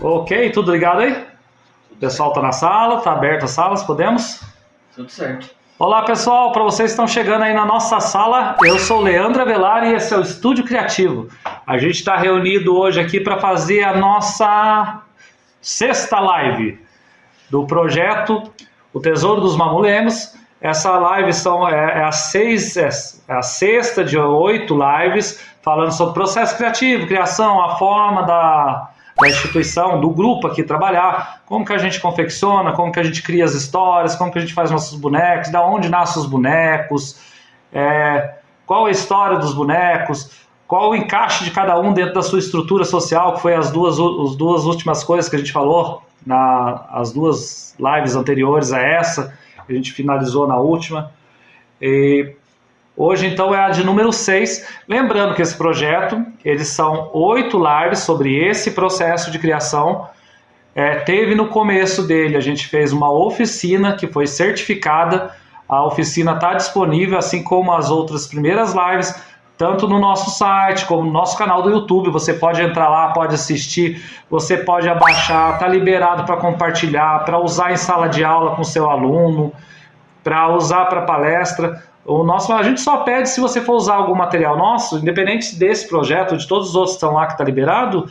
Ok, tudo ligado aí? O pessoal tá na sala, tá aberta as salas, podemos? Tudo certo. Olá pessoal, para vocês que estão chegando aí na nossa sala, eu sou o Leandro Avelar e esse é o Estúdio Criativo. A gente está reunido hoje aqui para fazer a nossa sexta live do projeto O Tesouro dos Mamulengos. Essa live é a sexta de 8 lives falando sobre processo criativo, criação, a forma da instituição, do grupo aqui trabalhar, como que a gente confecciona, como que a gente cria as histórias, como que a gente faz nossos bonecos, da onde nascem os bonecos, qual a história dos bonecos, qual o encaixe de cada um dentro da sua estrutura social, que foi as duas últimas coisas que a gente falou, as duas lives anteriores a essa, que a gente finalizou na última. E hoje, então, é a de número 6. Lembrando que esse projeto, eles são 8 lives sobre esse processo de criação. Teve no começo dele, a gente fez uma oficina que foi certificada. A oficina está disponível, assim como as outras primeiras lives, tanto no nosso site como no nosso canal do YouTube. Você pode entrar lá, pode assistir, você pode abaixar, está liberado para compartilhar, para usar em sala de aula com seu aluno, para usar para palestra. A gente só pede, se você for usar algum material nosso, independente desse projeto, de todos os outros que estão lá que está liberado,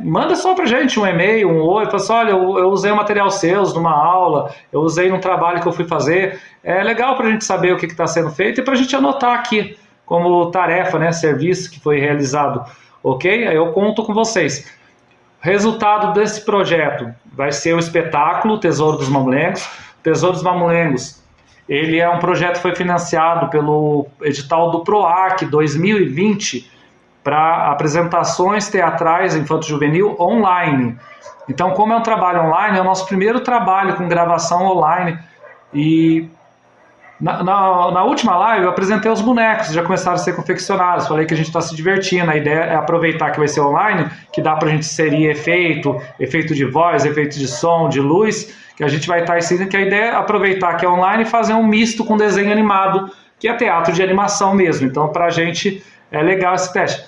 manda só para a gente um e-mail, um oi, fala assim, olha, eu usei um material seus numa aula, eu usei num trabalho que eu fui fazer. É legal para a gente saber o que está sendo feito e para a gente anotar aqui como tarefa, né, serviço que foi realizado, ok? Aí eu conto com vocês. Resultado desse projeto vai ser o espetáculo Tesouro dos Mamulengos. Tesouro dos Mamulengos, ele é um projeto que foi financiado pelo edital do PROAC 2020 para apresentações teatrais infanto-juvenil online. Então, como é um trabalho online, é o nosso primeiro trabalho com gravação online. E na última live eu apresentei os bonecos, já começaram a ser confeccionados, falei que a gente está se divertindo, a ideia é aproveitar que vai ser online, que dá para a gente inserir efeito de voz, efeito de som, de luz, que a gente vai estar ensinando, que a ideia é aproveitar que é online e fazer um misto com desenho animado, que é teatro de animação mesmo. Então, para a gente é legal esse teste.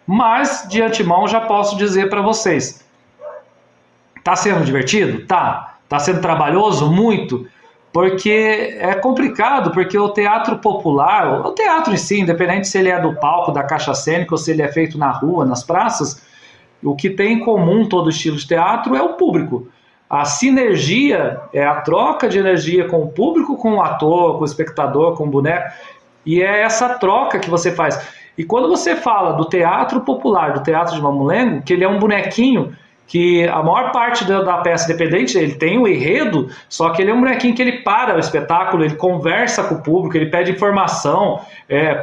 Mas, de antemão, já posso dizer para vocês, está sendo divertido? Tá. Está sendo trabalhoso? Muito. Porque é complicado, porque o teatro popular, o teatro em si, independente se ele é do palco, da caixa cênica, ou se ele é feito na rua, nas praças, o que tem em comum todo estilo de teatro é o público. A sinergia é a troca de energia com o público, com o ator, com o espectador, com o boneco, e é essa troca que você faz. E quando você fala do teatro popular, do teatro de Mamulengo, que ele é um bonequinho, que a maior parte da peça, independente, ele tem o enredo, só que ele é um bonequinho que ele para o espetáculo, ele conversa com o público, ele pede informação.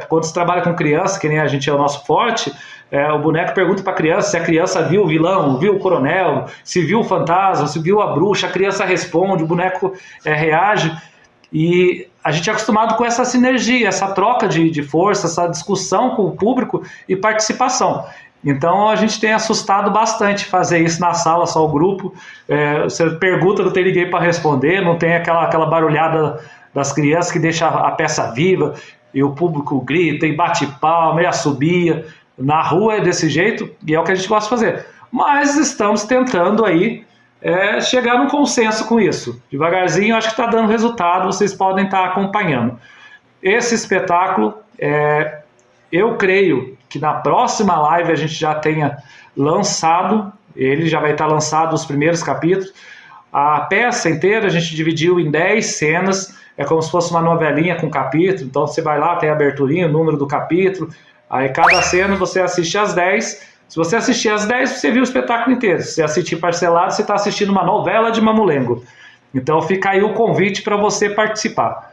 Quando você trabalha com criança, que nem a gente é o nosso forte, o boneco pergunta para a criança se a criança viu o vilão, viu o coronel, se viu o fantasma, se viu a bruxa, a criança responde, o boneco reage. E a gente é acostumado com essa sinergia, essa troca de força, essa discussão com o público e participação. Então a gente tem assustado bastante fazer isso na sala, só o grupo. Você pergunta, não tem ninguém para responder, não tem aquela barulhada das crianças que deixa a peça viva e o público grita e bate palma e assobia. Na rua é desse jeito e é o que a gente gosta de fazer. Mas estamos tentando aí chegar num consenso com isso. Devagarzinho, acho que está dando resultado, vocês podem estar acompanhando. Esse espetáculo, eu creio que na próxima live a gente já tenha lançado, ele já vai estar lançado os primeiros capítulos. A peça inteira a gente dividiu em 10 cenas, é como se fosse uma novelinha com capítulo, então você vai lá, tem a aberturinha, o número do capítulo, aí cada cena você assiste às 10. Se você assistir às 10, você viu o espetáculo inteiro. Se você assistir parcelado, você está assistindo uma novela de Mamulengo. Então fica aí o convite para você participar.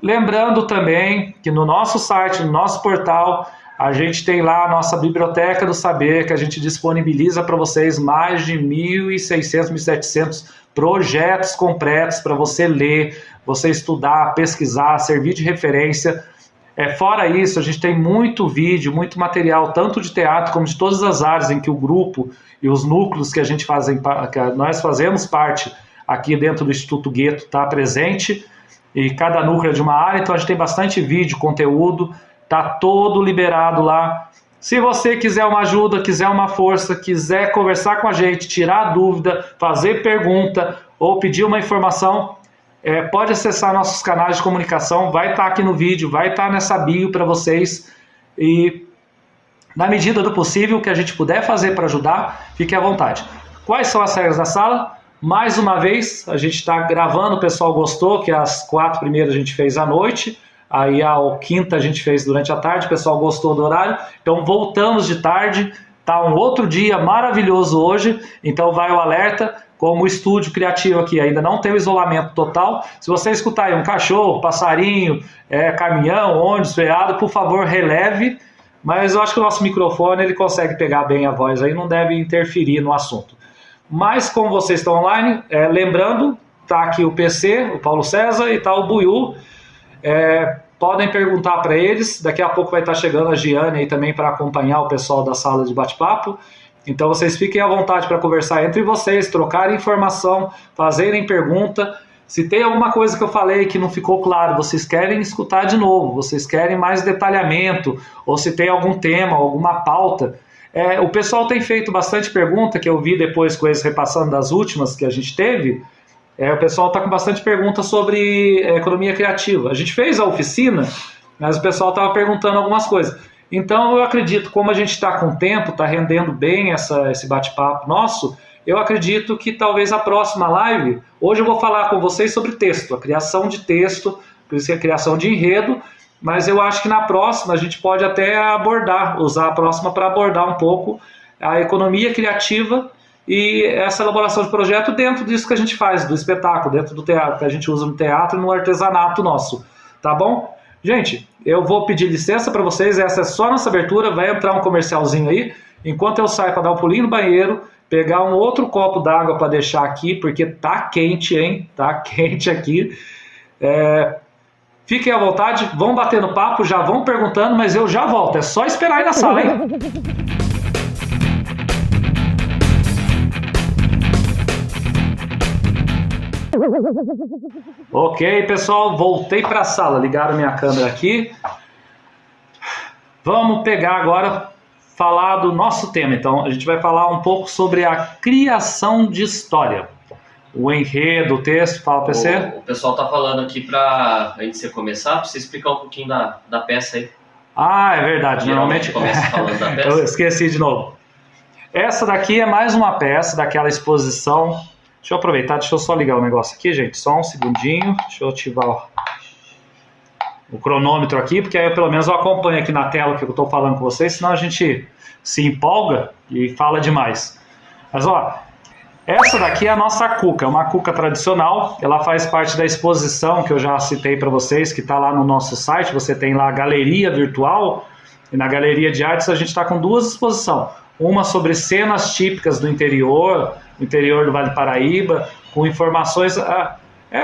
Lembrando também que no nosso site, no nosso portal, a gente tem lá a nossa Biblioteca do Saber, que a gente disponibiliza para vocês mais de 1.600, 1.700 projetos completos para você ler, você estudar, pesquisar, servir de referência. Fora isso, a gente tem muito vídeo, muito material, tanto de teatro como de todas as áreas em que o grupo e os núcleos que nós fazemos parte aqui dentro do Instituto Gueto está presente, e cada núcleo é de uma área, então a gente tem bastante vídeo, conteúdo, está todo liberado lá. Se você quiser uma ajuda, quiser uma força, quiser conversar com a gente, tirar dúvida, fazer pergunta ou pedir uma informação, pode acessar nossos canais de comunicação, vai estar aqui no vídeo, vai estar nessa bio para vocês. E na medida do possível, o que a gente puder fazer para ajudar, fique à vontade. Quais são as regras da sala? Mais uma vez, a gente está gravando, o pessoal gostou, que as 4 primeiras a gente fez à noite, aí a quinta a gente fez durante a tarde, o pessoal gostou do horário, então voltamos de tarde, tá um outro dia maravilhoso hoje, então vai o alerta, como o estúdio criativo aqui ainda não tem o isolamento total, se você escutar aí um cachorro, passarinho, caminhão, ônibus, veado, por favor releve, mas eu acho que o nosso microfone ele consegue pegar bem a voz aí, não deve interferir no assunto. Mas como vocês estão online, lembrando, tá aqui o PC, o Paulo César e tá o Buiú, podem perguntar para eles, daqui a pouco vai estar chegando a Giane aí também para acompanhar o pessoal da sala de bate-papo, então vocês fiquem à vontade para conversar entre vocês, trocarem informação, fazerem pergunta, se tem alguma coisa que eu falei que não ficou claro, vocês querem escutar de novo, vocês querem mais detalhamento, ou se tem algum tema, alguma pauta, o pessoal tem feito bastante pergunta, que eu vi depois com eles repassando das últimas que a gente teve, o pessoal está com bastante pergunta sobre economia criativa. A gente fez a oficina, mas o pessoal estava perguntando algumas coisas. Então eu acredito, como a gente está com tempo, está rendendo bem esse bate-papo nosso, eu acredito que talvez a próxima live, hoje eu vou falar com vocês sobre texto, a criação de texto, por isso que a criação de enredo, mas eu acho que na próxima a gente pode até usar a próxima para abordar um pouco a economia criativa e essa elaboração de projeto dentro disso que a gente faz, do espetáculo, dentro do teatro, que a gente usa no teatro e no artesanato nosso, tá bom? Gente, eu vou pedir licença para vocês, essa é só nossa abertura, vai entrar um comercialzinho aí, enquanto eu saio para dar um pulinho no banheiro, pegar um outro copo d'água para deixar aqui, porque tá quente, hein? Tá quente aqui. Fiquem à vontade, vão batendo papo, já vão perguntando, mas eu já volto, é só esperar aí na sala, hein? Ok, pessoal, voltei para a sala, ligaram minha câmera aqui. Vamos pegar agora, falar do nosso tema. Então, a gente vai falar um pouco sobre a criação de história. O enredo, o texto, fala PC. O pessoal tá falando aqui para antes de você começar, para você explicar um pouquinho da peça aí. Ah, é verdade. Normalmente começa falando da peça. Eu esqueci de novo. Essa daqui é mais uma peça daquela exposição. Deixa eu aproveitar, deixa eu só ligar o negócio aqui, gente. Só um segundinho. Deixa eu ativar o cronômetro aqui, porque aí pelo menos eu acompanho aqui na tela o que eu estou falando com vocês, senão a gente se empolga e fala demais. Mas ó, essa daqui é a nossa cuca, é uma cuca tradicional, ela faz parte da exposição que eu já citei para vocês, que está lá no nosso site, você tem lá a galeria virtual, e na galeria de artes a gente está com 2 exposições, uma sobre cenas típicas do interior do Vale do Paraíba, com informações,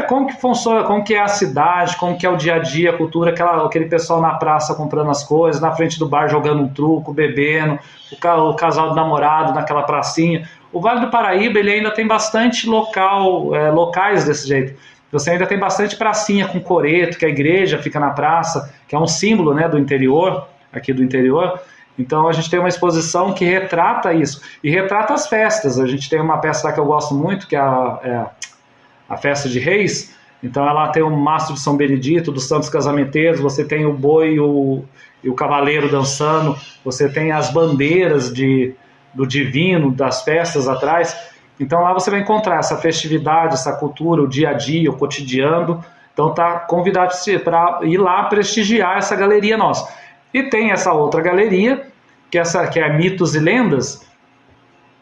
como que funciona, como que é a cidade, como que é o dia a dia, a cultura, aquele pessoal na praça comprando as coisas, na frente do bar jogando um truco, bebendo, o casal de namorado naquela pracinha. O Vale do Paraíba ele ainda tem bastante locais desse jeito. Você ainda tem bastante pracinha com coreto, que a igreja fica na praça, que é um símbolo, né, do interior, aqui do interior. Então a gente tem uma exposição que retrata isso, e retrata as festas. A gente tem uma peça lá que eu gosto muito, que é a Festa de Reis. Então ela tem o mastro de São Benedito, dos Santos Casamenteiros, você tem o boi e o cavaleiro dançando, você tem as bandeiras do divino, das festas atrás. Então lá você vai encontrar essa festividade, essa cultura, o dia a dia, o cotidiano. Então tá convidado para ir lá prestigiar essa galeria nossa. E tem essa outra galeria, que é Mitos e Lendas,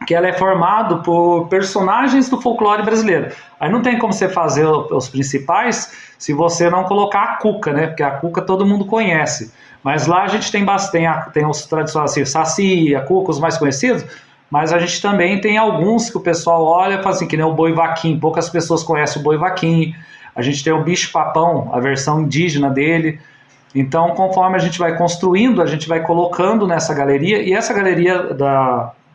que ela é formada por personagens do folclore brasileiro. Aí não tem como você fazer os principais se você não colocar a cuca, né? Porque a cuca todo mundo conhece. Mas lá a gente tem os tradicionais, assim, Saci, a cuca, os mais conhecidos, mas a gente também tem alguns que o pessoal olha e fala assim, que nem o boi vaquim, poucas pessoas conhecem o boi vaquim. A gente tem o bicho papão, a versão indígena dele. Então, conforme a gente vai construindo, a gente vai colocando nessa galeria, e essa galeria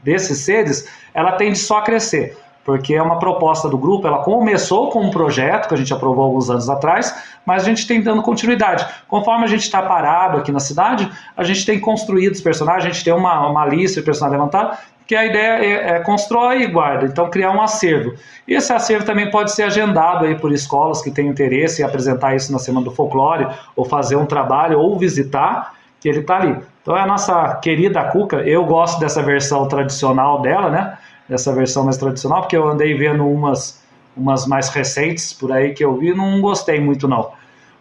desses seres, ela tende só a crescer. porque é uma proposta do grupo, ela começou com um projeto que a gente aprovou alguns anos atrás, mas a gente tem dando continuidade. Conforme a gente está parado aqui na cidade, a gente tem construído os personagens, a gente tem uma lista de personagens levantada, que a ideia é constrói e guarda, então criar um acervo. E esse acervo também pode ser agendado aí por escolas que têm interesse em apresentar isso na Semana do Folclore, ou fazer um trabalho, ou visitar, que ele está ali. Então é a nossa querida Cuca, eu gosto dessa versão tradicional dela, né? Dessa versão mais tradicional, porque eu andei vendo umas mais recentes por aí que eu vi, não gostei muito não.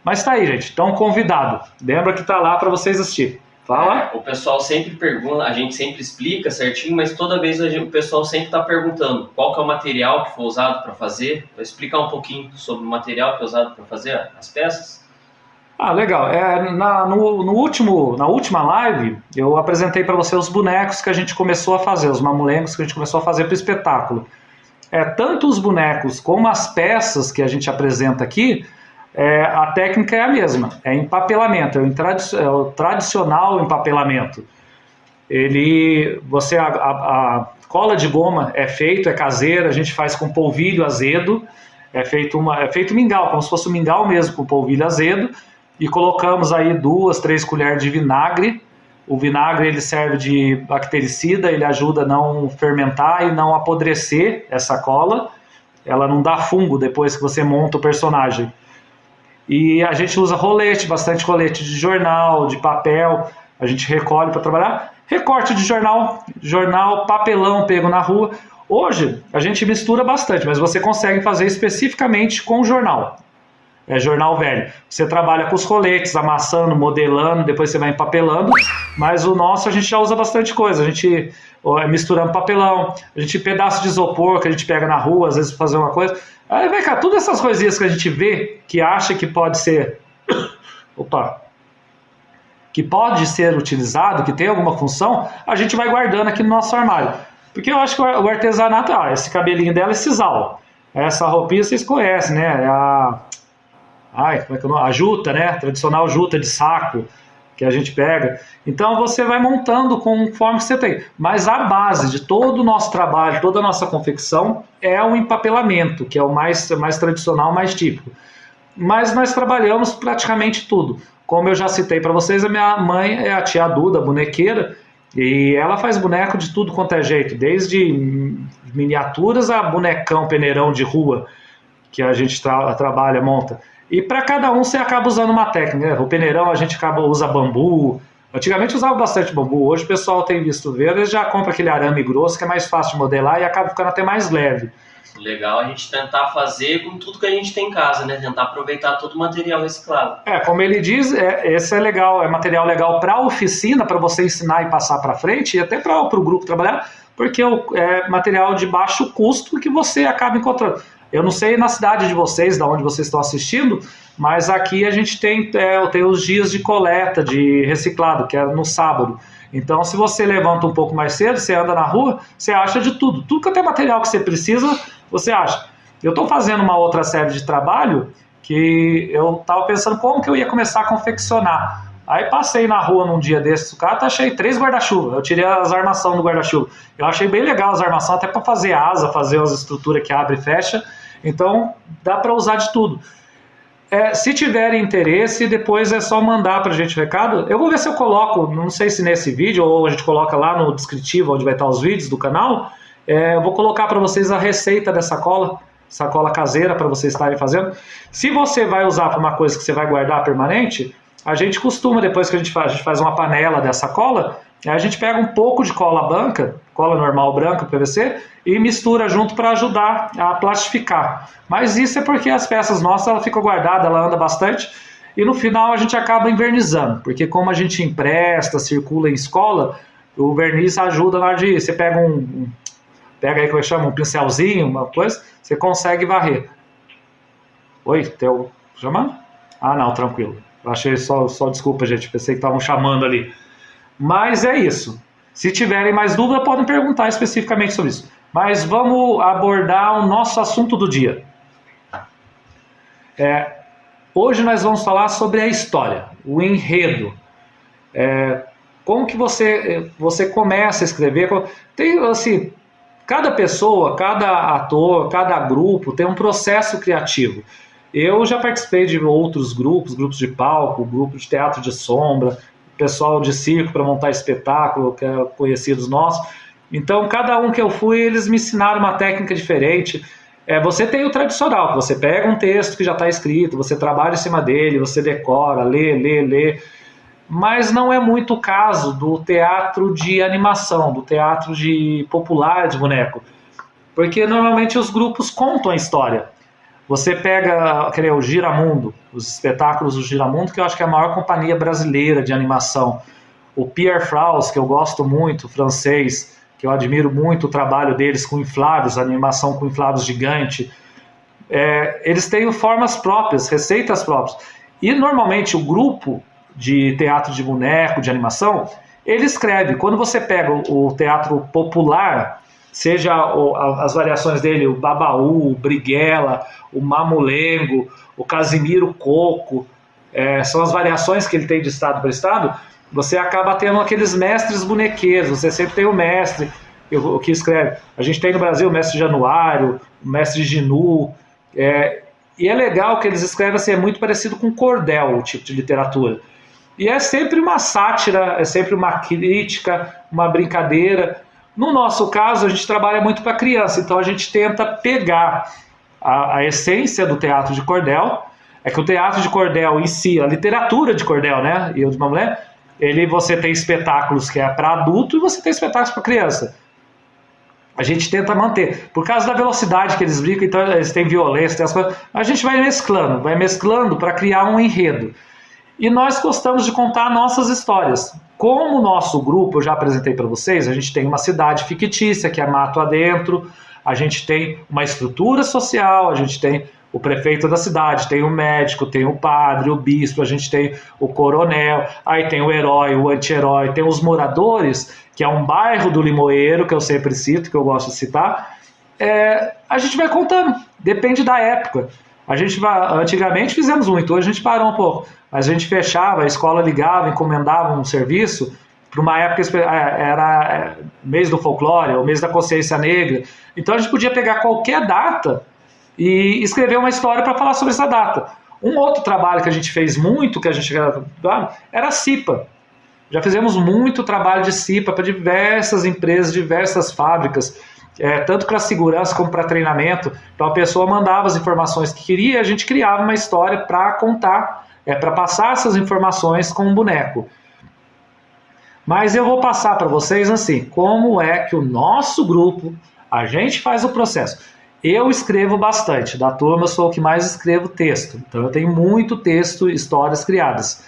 Mas tá aí, gente, então convidado. Lembra que tá lá para vocês assistirem. Fala. O pessoal sempre pergunta, a gente sempre explica certinho, mas toda vez o pessoal sempre está perguntando qual que é o material que foi usado para fazer. Vou explicar um pouquinho sobre o material que é usado para fazer as peças. Ah, legal. Na última live, eu apresentei para você os bonecos que a gente começou a fazer, os mamulengos que a gente começou a fazer para o espetáculo. Tanto os bonecos como as peças que a gente apresenta aqui, a técnica é a mesma, é empapelamento, é o tradicional empapelamento. A cola de goma é caseira, a gente faz com polvilho azedo, é feito mingau, como se fosse um mingau mesmo, com polvilho azedo, e colocamos aí 2, 3 colheres de vinagre. O vinagre ele serve de bactericida, ele ajuda a não fermentar e não apodrecer essa cola, ela não dá fungo depois que você monta o personagem. E a gente usa rolete, bastante rolete de jornal, de papel, a gente recolhe para trabalhar. Recorte de jornal, papelão pego na rua. Hoje a gente mistura bastante, mas você consegue fazer especificamente com jornal. É jornal velho. Você trabalha com os roletes, amassando, modelando, depois você vai empapelando, mas o nosso a gente já usa bastante coisa. A gente misturando papelão, a gente pedaço de isopor que a gente pega na rua, às vezes para fazer uma coisa. Aí vem cá, todas essas coisinhas que a gente vê, que acha que pode ser que pode ser utilizado, que tem alguma função, a gente vai guardando aqui no nosso armário. Porque eu acho que o artesanato, esse cabelinho dela é sisal. Essa roupinha vocês conhecem, né? A juta, né? Tradicional juta de saco que a gente pega. Então você vai montando conforme você tem. Mas a base de todo o nosso trabalho, toda a nossa confecção é o empapelamento, que é o mais tradicional, mais típico. Mas nós trabalhamos praticamente tudo. Como eu já citei para vocês, a minha mãe é a tia Duda, bonequeira, e ela faz boneco de tudo quanto é jeito, desde miniaturas a bonecão, peneirão de rua, que a gente trabalha, monta. E para cada um você acaba usando uma técnica, né? O peneirão a gente usa bambu. Antigamente usava bastante bambu, hoje o pessoal tem visto ver, eles já compra aquele arame grosso que é mais fácil de modelar e acaba ficando até mais leve. Legal a gente tentar fazer com tudo que a gente tem em casa, né? Tentar aproveitar todo o material reciclado. Como ele diz, esse é legal, é material legal para a oficina, para você ensinar e passar para frente, e até para o grupo trabalhar, porque é material de baixo custo que você acaba encontrando. Eu não sei na cidade de vocês, da onde vocês estão assistindo, mas aqui a gente tem os dias de coleta de reciclado, que é no sábado. Então, se você levanta um pouco mais cedo, você anda na rua, você acha de tudo. Tudo que é material que você precisa, você acha. Eu estou fazendo uma outra série de trabalho que eu estava pensando como que eu ia começar a confeccionar. Aí passei na rua num dia desses, achei 3 guarda-chuva. Eu tirei as armações do guarda-chuva. Eu achei bem legal as armações, até para fazer asa, fazer as estruturas que abre e fecha. Então, dá para usar de tudo. Se tiverem interesse, depois é só mandar para a gente o recado. Eu vou ver se eu coloco, não sei se nesse vídeo ou a gente coloca lá no descritivo, onde vai estar os vídeos do canal. Eu vou colocar para vocês a receita dessa cola caseira para vocês estarem fazendo. Se você vai usar para uma coisa que você vai guardar permanente, a gente costuma, depois que a gente faz uma panela dessa cola, a gente pega um pouco de cola branca, cola normal branca, PVC, e mistura junto para ajudar a plastificar. Mas isso é porque as peças nossas ela ficam guardada, ela anda bastante, e no final a gente acaba envernizando, porque como a gente empresta, circula em escola, o verniz ajuda na hora de... Você pega pega aí, como chama, um pincelzinho, uma coisa, você consegue varrer. Oi, teu chamando? Ah, não, tranquilo. Eu achei só desculpa, gente, pensei que estavam chamando ali. Mas é isso. Se tiverem mais dúvida, podem perguntar especificamente sobre isso. Mas vamos abordar o nosso assunto do dia. Hoje nós vamos falar sobre a história, o enredo. Como que você começa a escrever? Tem, assim, cada pessoa, cada ator, cada grupo tem um processo criativo. Eu já participei de outros grupos de palco, grupo de teatro de sombra, pessoal de circo para montar espetáculo, que é conhecidos nossos. Então, cada um que eu fui, eles me ensinaram uma técnica diferente. Você tem o tradicional, você pega um texto que já está escrito, você trabalha em cima dele, você decora, lê, mas não é muito o caso do teatro de animação, do teatro popular de boneco, porque normalmente os grupos contam a história. Você pega o Giramundo, os espetáculos do Giramundo, que eu acho que é a maior companhia brasileira de animação. O Pierre Fraus, que eu gosto muito, francês, que eu admiro muito o trabalho deles com infláveis, animação com infláveis gigante. Eles têm formas próprias, receitas próprias. E normalmente o grupo de teatro de boneco, de animação, ele escreve. Quando você pega o teatro popular, seja as variações dele, o Babaú, o Briguela, o Mamulengo, o Casimiro Coco, são as variações que ele tem de estado para estado, você acaba tendo aqueles mestres bonequeiros, você sempre tem o mestre, o que escreve. A gente tem no Brasil o mestre Januário, o mestre Ginu, e é legal que eles escrevem assim, é muito parecido com cordel, o tipo de literatura. E é sempre uma sátira, é sempre uma crítica, uma brincadeira. No nosso caso, a gente trabalha muito para criança, então a gente tenta pegar a essência do teatro de cordel. É que o teatro de cordel em si, a literatura de cordel, né? E eu de uma mulher, você tem espetáculos que é para adulto e você tem espetáculos para criança. A gente tenta manter. Por causa da velocidade que eles brincam, então eles têm violência, tem as coisas. A gente vai mesclando para criar um enredo. E nós gostamos de contar nossas histórias. Como o nosso grupo, eu já apresentei para vocês, a gente tem uma cidade fictícia, que é mato adentro, a gente tem uma estrutura social, a gente tem o prefeito da cidade, tem o médico, tem o padre, o bispo, a gente tem o coronel, aí tem o herói, o anti-herói, tem os moradores, que é um bairro do Limoeiro, que eu sempre cito, que eu gosto de citar. A gente vai contando, depende da época. Antigamente fizemos muito, hoje a gente parou um pouco, mas a gente fechava, a escola ligava, encomendava um serviço para uma época, era mês do folclore, o mês da consciência negra, então a gente podia pegar qualquer data e escrever uma história para falar sobre essa data. Um outro trabalho que a gente fez muito, que a gente era a CIPA. Já fizemos muito trabalho de CIPA para diversas empresas, diversas fábricas, tanto para segurança como para treinamento. Então a pessoa mandava as informações que queria e a gente criava uma história para contar, para passar essas informações com um boneco. Mas eu vou passar para vocês assim, como é que o nosso grupo, a gente faz o processo. Eu escrevo bastante, da turma eu sou o que mais escrevo texto, então eu tenho muito texto, histórias criadas.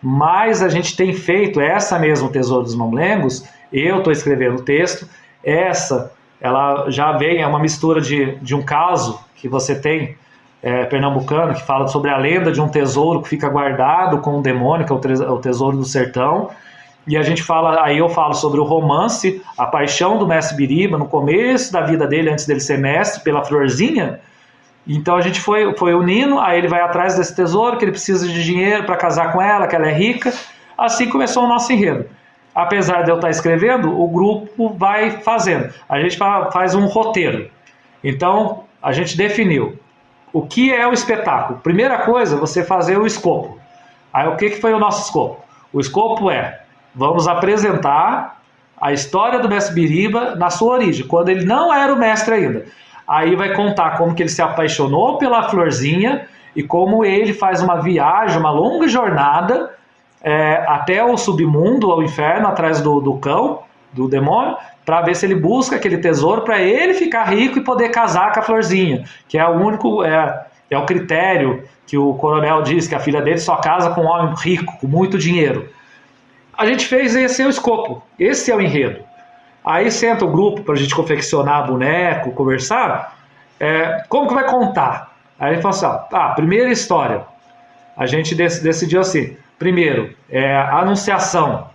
Mas a gente tem feito essa mesmo Tesouro dos Mamulengos, eu estou escrevendo o texto, ela já vem, é uma mistura de um caso que você tem, pernambucano, que fala sobre a lenda de um tesouro que fica guardado com um demônio, que é o tesouro do sertão. E aí eu falo sobre o romance, a paixão do mestre Biriba, no começo da vida dele, antes dele ser mestre, pela Florzinha. Então a gente foi unindo, aí ele vai atrás desse tesouro, que ele precisa de dinheiro para casar com ela, que ela é rica. Assim começou o nosso enredo. Apesar de eu estar escrevendo, o grupo vai fazendo. A gente faz um roteiro. Então a gente definiu o que é o espetáculo. Primeira coisa, você fazer o escopo. Aí o que foi o nosso escopo? O escopo vamos apresentar a história do mestre Biriba na sua origem, quando ele não era o mestre ainda. Aí vai contar como que ele se apaixonou pela Florzinha e como ele faz uma viagem, uma longa jornada até o submundo, ao inferno, atrás do cão, do demônio, para ver se ele busca aquele tesouro para ele ficar rico e poder casar com a Florzinha, que é o único, é o critério que o coronel diz, que a filha dele só casa com um homem rico, com muito dinheiro. A gente fez esse escopo, esse é o enredo. Aí senta o grupo para a gente confeccionar boneco, conversar. Como que vai contar? Aí a gente fala assim, primeira história. A gente decidiu assim, primeiro, a anunciação.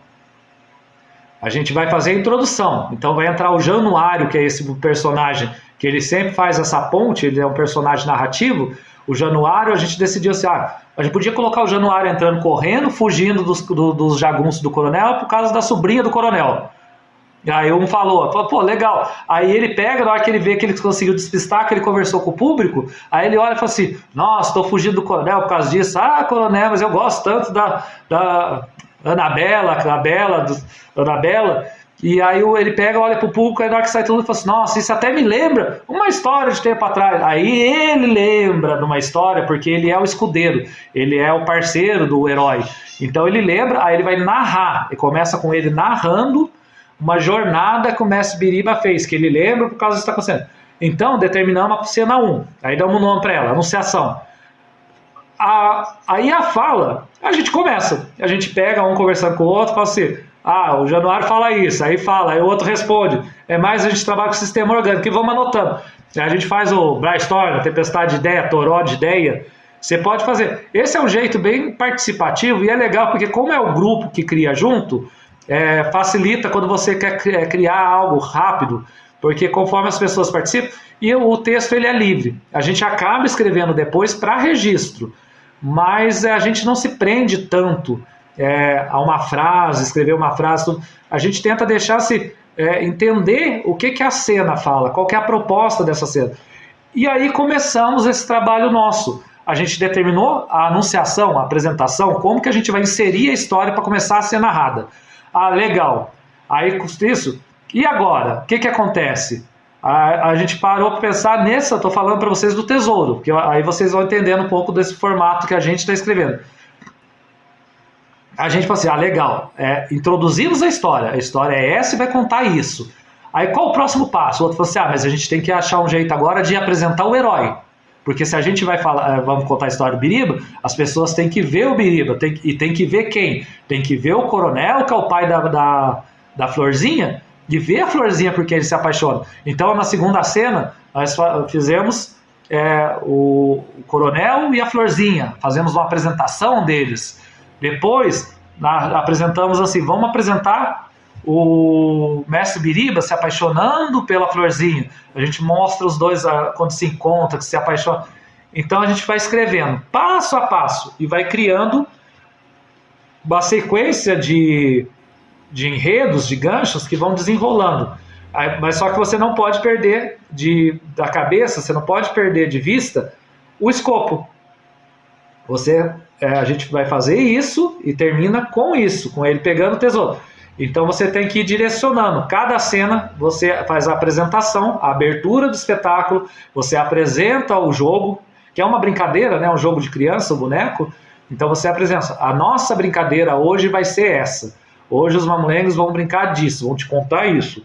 A gente vai fazer a introdução. Então vai entrar o Januário, que é esse personagem, que ele sempre faz essa ponte, ele é um personagem narrativo. O Januário, a gente decidiu assim, a gente podia colocar o Januário entrando correndo, fugindo dos jagunços do coronel, por causa da sobrinha do coronel. E aí um falou, pô, legal. Aí ele pega, na hora que ele vê que ele conseguiu despistar, que ele conversou com o público, aí ele olha e fala assim, nossa, tô fugindo do coronel por causa disso. Ah, coronel, mas eu gosto tanto da Anabela, Anabela. E aí ele pega, olha pro público, aí na hora que sai tudo, ele fala assim, nossa, isso até me lembra uma história de tempo atrás. Aí ele lembra de uma história, porque ele é o escudeiro, ele é o parceiro do herói. Então ele lembra, aí ele vai narrar, e começa com ele narrando uma jornada que o Mestre Biriba fez, que ele lembra por causa disso que está acontecendo. Então, determinamos a cena 1. Aí damos um nome para ela, anunciação. Aí a fala, a gente começa. A gente pega um conversando com o outro, fala assim, o Januário fala isso, aí fala, aí o outro responde. É mais a gente trabalha com o sistema orgânico, e vamos anotando. A gente faz o brainstorm, a tempestade de ideia, toró de ideia. Você pode fazer. Esse é um jeito bem participativo e é legal, porque como é o grupo que cria junto, facilita quando você quer criar algo rápido, porque conforme as pessoas participam, e o texto ele é livre. A gente acaba escrevendo depois para registro, mas a gente não se prende tanto a uma frase, escrever uma frase, tudo. A gente tenta deixar-se entender o que a cena fala, qual que é a proposta dessa cena. E aí começamos esse trabalho nosso. A gente determinou a anunciação, a apresentação, como que a gente vai inserir a história para começar a ser narrada. Legal. Aí, isso. E agora? O que acontece? A gente parou para pensar nessa, estou falando para vocês do tesouro, que aí vocês vão entendendo um pouco desse formato que a gente está escrevendo. A gente falou assim, legal, introduzimos a história é essa e vai contar isso. Aí qual o próximo passo? O outro falou assim, mas a gente tem que achar um jeito agora de apresentar o herói. Porque se a gente vai falar, vamos contar a história do Biriba, as pessoas têm que ver o Biriba, e tem que ver quem? Tem que ver o coronel, que é o pai da Florzinha, e ver a Florzinha porque ele se apaixona. Então, na segunda cena, nós fizemos o coronel e a Florzinha, fazemos uma apresentação deles. Depois, apresentamos assim, vamos apresentar o Mestre Biriba se apaixonando pela Florzinha. A gente mostra os dois quando se encontram, que se apaixonam. Então a gente vai escrevendo passo a passo e vai criando uma sequência de enredos, de ganchos que vão desenrolando. Mas só que você não pode perder da cabeça, você não pode perder de vista o escopo. A gente vai fazer isso e termina com isso, com ele pegando o tesouro. Então você tem que ir direcionando. Cada cena você faz a apresentação, a abertura do espetáculo, você apresenta o jogo, que é uma brincadeira, né? Um jogo de criança, o boneco. Então você apresenta, a nossa brincadeira hoje vai ser essa. Hoje os mamulengos vão brincar disso, vão te contar isso.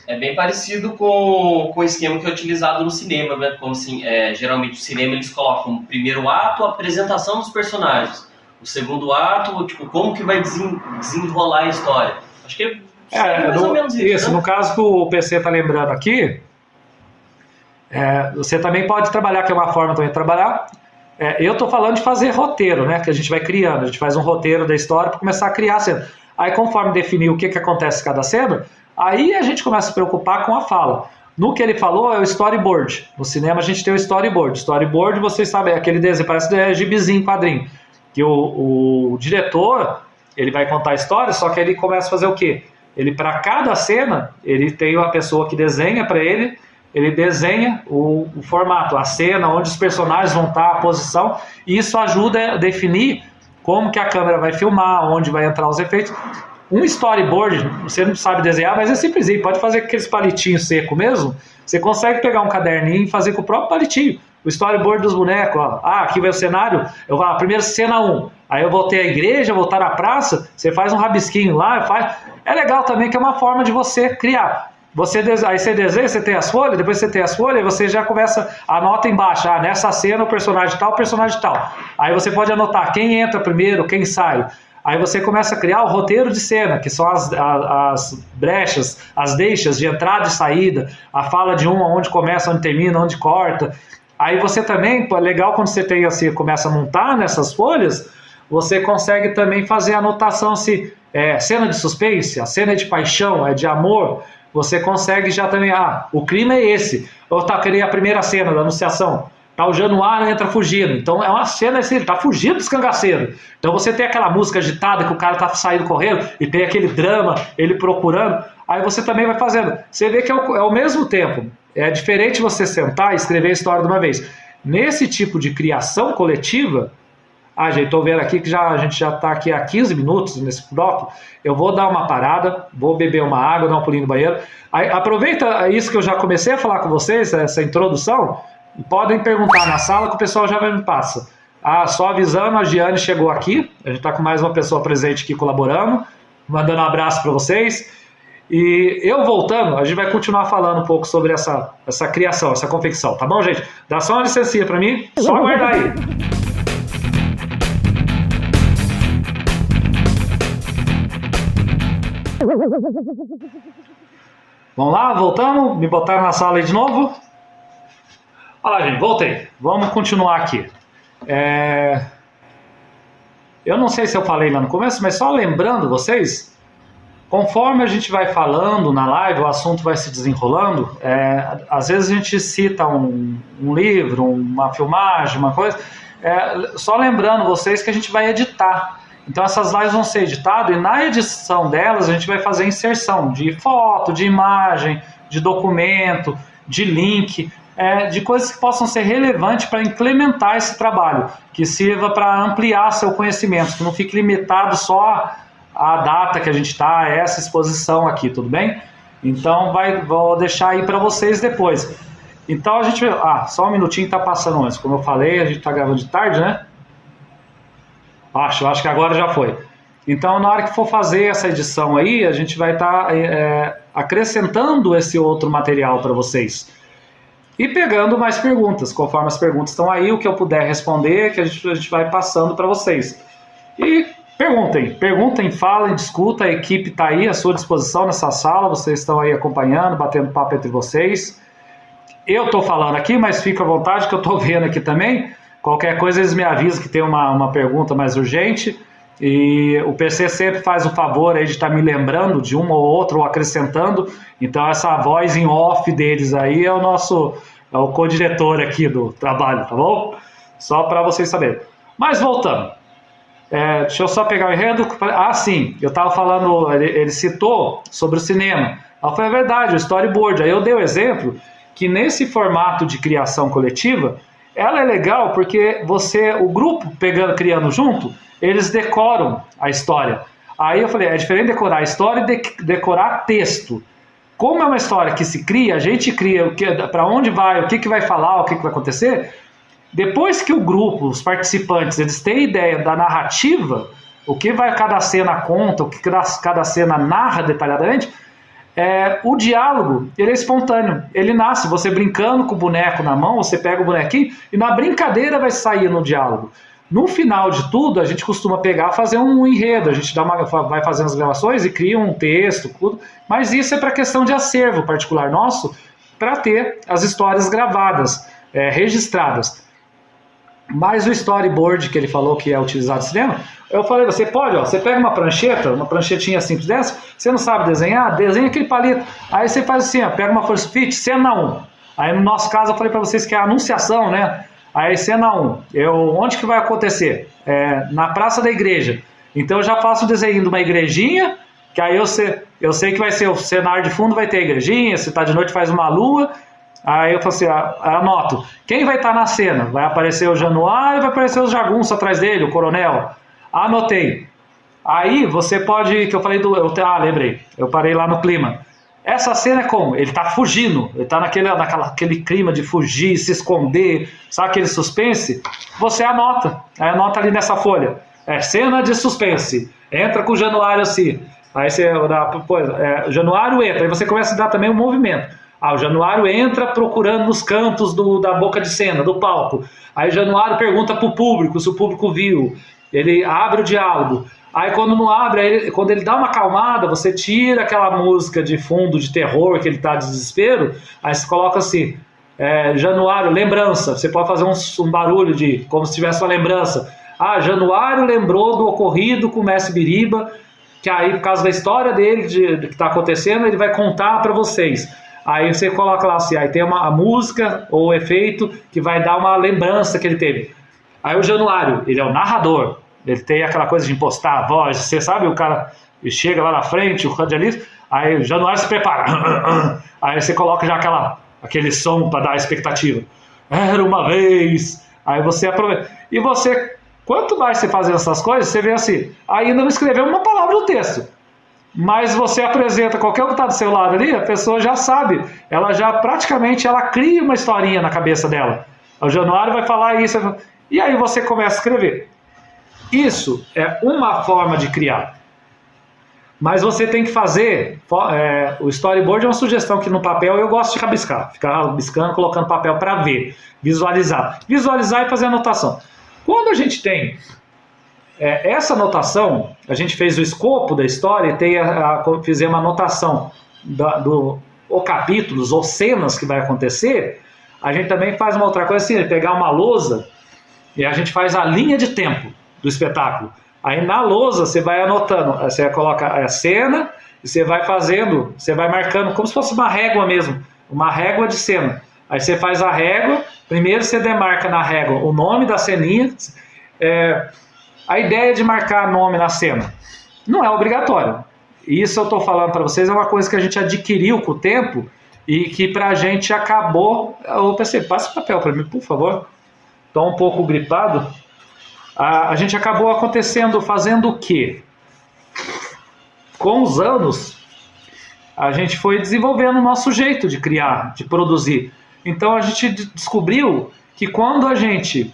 É bem parecido com o esquema que é utilizado no cinema, né? Como assim, geralmente no cinema eles colocam o primeiro ato, a apresentação dos personagens. O segundo ato, tipo, como que vai desenrolar a história. Acho que mais ou menos isso, né? No caso que o PC está lembrando aqui, você também pode trabalhar, que é uma forma também de trabalhar. Eu estou falando de fazer roteiro, né? Que a gente vai criando, a gente faz um roteiro da história para começar a criar a cena. Aí conforme definir o que acontece em cada cena, aí a gente começa a se preocupar com a fala. No que ele falou é o storyboard. No cinema a gente tem o storyboard. Storyboard, vocês sabem, é aquele desenho, parece gibizinho, quadrinho. Que o diretor, ele vai contar a história, só que ele começa a fazer o quê? Ele, para cada cena, ele tem uma pessoa que desenha para ele desenha o formato, a cena, onde os personagens vão estar, a posição, e isso ajuda a definir como que a câmera vai filmar, onde vai entrar os efeitos. Um storyboard, você não sabe desenhar, mas é simplesinho, pode fazer com aqueles palitinhos secos mesmo, você consegue pegar um caderninho e fazer com o próprio palitinho. O storyboard dos bonecos, ó. Aqui vai o cenário, eu vou, primeiro cena 1, aí eu voltei à igreja, voltar na praça, você faz um rabisquinho lá, é legal também que é uma forma de você criar. Aí você desenha, você tem as folhas, depois você tem as folhas, você já começa, anota embaixo, nessa cena o personagem tal, Aí você pode anotar quem entra primeiro, quem sai. Aí você começa a criar o roteiro de cena, que são as brechas, as deixas de entrada e saída, a fala de um, onde começa, onde termina, onde corta. Aí você também, legal quando você tem assim, começa a montar nessas folhas, você consegue também fazer a anotação se cena de suspense, a cena é de paixão, é de amor. Você consegue já também, o clima é esse. Ou queria a primeira cena da anunciação. O Januário entra fugindo. Então é uma cena assim, ele tá fugindo dos cangaceiros. Então você tem aquela música agitada que o cara tá saindo correndo e tem aquele drama, ele procurando. aí você também vai fazendo. Você vê que é o mesmo tempo. É diferente você sentar e escrever a história de uma vez. Nesse tipo de criação coletiva, gente, estou vendo aqui que a gente já está aqui há 15 minutos nesse bloco. Eu vou dar uma parada, vou beber uma água, dar um pulinho no banheiro. Aí, aproveita isso que eu já comecei a falar com vocês, essa introdução, e podem perguntar na sala que o pessoal já me passa. Só avisando, a Giane chegou aqui, a gente está com mais uma pessoa presente aqui colaborando, mandando um abraço para vocês. E eu voltando, a gente vai continuar falando um pouco sobre essa criação, essa confecção, tá bom, gente? Dá só uma licencinha para mim, só aguardar aí. Vamos lá, voltamos, me botaram na sala aí de novo. Olha lá, gente, voltei. Vamos continuar aqui. Eu não sei se eu falei lá no começo, mas só lembrando vocês, conforme a gente vai falando na live, o assunto vai se desenrolando, às vezes a gente cita um livro, uma filmagem, uma coisa, só lembrando vocês que a gente vai editar. Então essas lives vão ser editadas e na edição delas a gente vai fazer inserção de foto, de imagem, de documento, de link, de coisas que possam ser relevantes para implementar esse trabalho, que sirva para ampliar seu conhecimento, que não fique limitado só à data que a gente está, essa exposição aqui, tudo bem? Então vou deixar aí para vocês depois. Então a gente... só um minutinho que está passando antes. Como eu falei, a gente está gravando de tarde, né? Acho que agora já foi. Então, na hora que for fazer essa edição aí, a gente vai estar acrescentando esse outro material para vocês. E pegando mais perguntas. Conforme as perguntas estão aí, o que eu puder responder, que a gente vai passando para vocês. E perguntem, falem, discutam. A equipe está aí à sua disposição nessa sala. Vocês estão aí acompanhando, batendo papo entre vocês. Eu estou falando aqui, mas fica à vontade que eu estou vendo aqui também. Qualquer coisa eles me avisam que tem uma pergunta mais urgente, e o PC sempre faz o favor aí de estar me lembrando de uma ou outra, ou acrescentando. Então essa voz em off deles aí é o co-diretor aqui do trabalho, tá bom? Só para vocês saberem. Mas voltando, deixa eu só pegar o enredo. Sim, eu estava falando, ele citou sobre o cinema. Foi verdade, o storyboard. Aí eu dei o exemplo que nesse formato de criação coletiva, ela é legal porque o grupo criando junto, eles decoram a história. Aí eu falei, é diferente decorar a história e decorar texto. Como é uma história que se cria, a gente cria para onde vai, o que vai falar, o que vai acontecer. Depois que o grupo, os participantes, eles têm ideia da narrativa, o que cada cena conta, o que cada cena narra detalhadamente, o diálogo, ele é espontâneo, ele nasce, você brincando com o boneco na mão, você pega o bonequinho e na brincadeira vai sair no diálogo. No final de tudo, a gente costuma fazer um enredo, a gente vai fazendo as gravações e cria um texto, tudo, mas isso é para questão de acervo particular nosso, para ter as histórias gravadas, registradas. Mas o storyboard que ele falou que é utilizado no cinema, eu falei, você pega uma pranchetinha simples dessa, você não sabe desenhar, desenha aquele palito. Aí você faz assim, pega uma force fit, cena 1. Aí no nosso caso eu falei para vocês que é a anunciação, né? Aí cena 1, onde que vai acontecer? Na praça da igreja. Então eu já faço o desenho de uma igrejinha, que aí eu sei que vai ser o cenário de fundo, vai ter a igrejinha, se tá de noite faz uma lua. Aí eu falo assim, anoto, quem vai estar na cena? Vai aparecer o Januário, vai aparecer os jagunços atrás dele, o coronel. Anotei. Aí você pode, que eu falei lembrei, eu parei lá no clima. Essa cena é como? Ele tá fugindo, ele tá naquele clima de fugir, se esconder, sabe aquele suspense? Você anota ali nessa folha. Cena de suspense, entra com o Januário assim. Aí você o Januário entra, aí você começa a dar também um movimento. O Januário entra procurando nos cantos da boca de cena, do palco. Aí o Januário pergunta pro público, se o público viu. Ele abre o diálogo. Aí quando não abre, quando ele dá uma acalmada, você tira aquela música de fundo de terror, que ele tá de desespero, aí você coloca assim, Januário, lembrança. Você pode fazer um barulho como se tivesse uma lembrança. Januário lembrou do ocorrido com o Mestre Biriba, que aí, por causa da história dele, que está acontecendo, ele vai contar para vocês. Aí você coloca lá assim, aí tem a música ou o efeito que vai dar uma lembrança que ele teve. Aí o Januário, ele é o narrador, ele tem aquela coisa de impostar a voz, você sabe, o cara chega lá na frente, o radialista, Aí o Januário se prepara. Aí você coloca já aquele som para dar expectativa. Era uma vez. Aí você aproveita. E você, quanto mais você fazendo essas coisas, você vê assim, ainda não escreveu uma palavra no texto. Mas você apresenta qualquer um que está do seu lado ali, a pessoa já sabe. Ela já praticamente cria uma historinha na cabeça dela. O Januário vai falar isso. E aí você começa a escrever. Isso é uma forma de criar. Mas você tem que fazer... o storyboard é uma sugestão que no papel eu gosto de rabiscar. Ficar rabiscando, colocando papel para ver. Visualizar. Visualizar e fazer anotação. Quando a gente tem essa anotação, a gente fez o escopo da história e fizemos uma anotação ou capítulos ou cenas que vai acontecer, a gente também faz uma outra coisa assim, pegar uma lousa e a gente faz a linha de tempo do espetáculo. Aí na lousa você vai anotando, você coloca a cena e você vai fazendo, você vai marcando como se fosse uma régua mesmo, uma régua de cena. Aí você faz a régua, primeiro você demarca na régua o nome da ceninha. A ideia de marcar nome na cena não é obrigatório. Isso eu estou falando para vocês, é uma coisa que a gente adquiriu com o tempo e que para a gente acabou... Eu pensei, passa o papel para mim, por favor. Estou um pouco gripado. A gente acabou fazendo o quê? Com os anos, a gente foi desenvolvendo o nosso jeito de criar, de produzir. Então a gente descobriu que quando a gente